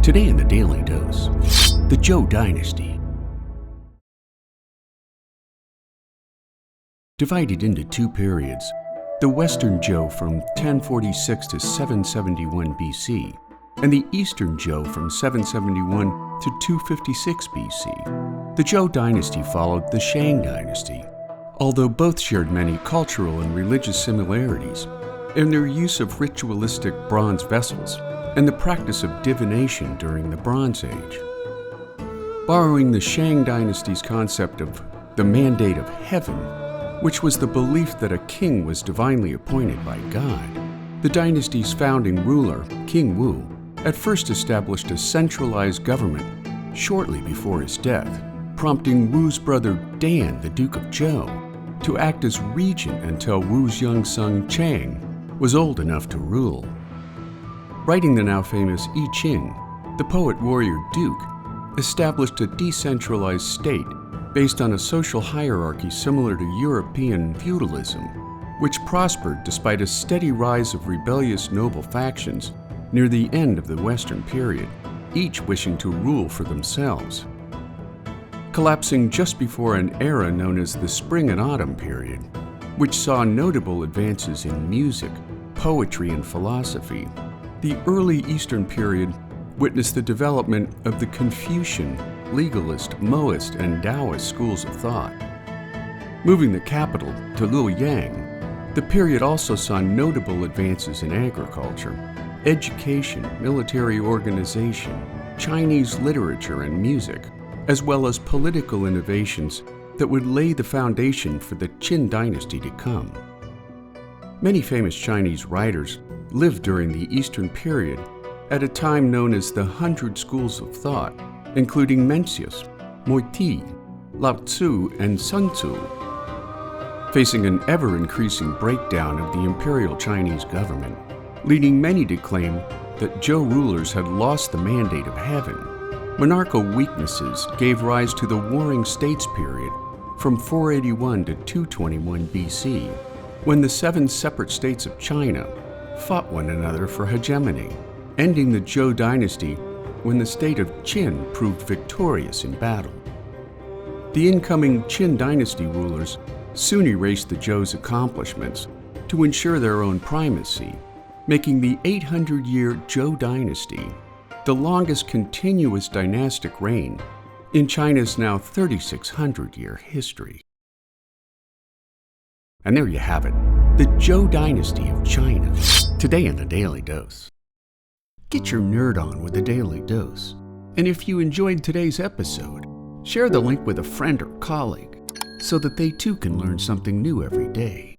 Today in the Daily Dose, the Zhou Dynasty. Divided into two periods, the Western Zhou from 1046 to 771 BC, and the Eastern Zhou from 771 to 256 BC. The Zhou Dynasty followed the Shang Dynasty, although both shared many cultural and religious similarities in their use of ritualistic bronze vessels and the practice of divination during the Bronze Age. Borrowing the Shang Dynasty's concept of the mandate of heaven, which was the belief that a king was divinely appointed by God, the dynasty's founding ruler, King Wu, at first established a centralized government shortly before his death, prompting Wu's brother Dan, the Duke of Zhou, to act as regent until Wu's young son Chang was old enough to rule. Writing the now famous I-Ching, the poet-warrior Duke established a decentralized state based on a social hierarchy similar to European feudalism, which prospered despite a steady rise of rebellious noble factions near the end of the Western period, each wishing to rule for themselves. Collapsing just before an era known as the Spring and Autumn period, which saw notable advances in music, poetry, and philosophy, the early Eastern period witnessed the development of the Confucian, legalist, Moist, and Taoist schools of thought. Moving the capital to Luoyang, the period also saw notable advances in agriculture, education, military organization, Chinese literature and music, as well as political innovations that would lay the foundation for the Qin dynasty to come. Many famous Chinese writers lived during the Eastern period at a time known as the 100 Schools of Thought, including Mencius, Moiti, Lao Tzu, and Sun Tzu. Facing an ever-increasing breakdown of the imperial Chinese government, leading many to claim that Zhou rulers had lost the mandate of heaven, monarchical weaknesses gave rise to the Warring States period from 481 to 221 BC, when the 7 separate states of China fought one another for hegemony, ending the Zhou dynasty when the state of Qin proved victorious in battle. The incoming Qin dynasty rulers soon erased the Zhou's accomplishments to ensure their own primacy, making the 800-year Zhou dynasty the longest continuous dynastic reign in China's now 3,600-year history. And there you have it, the Zhou Dynasty of China, today in the Daily Dose. Get your nerd on with the Daily Dose. And if you enjoyed today's episode, share the link with a friend or colleague so that they too can learn something new every day.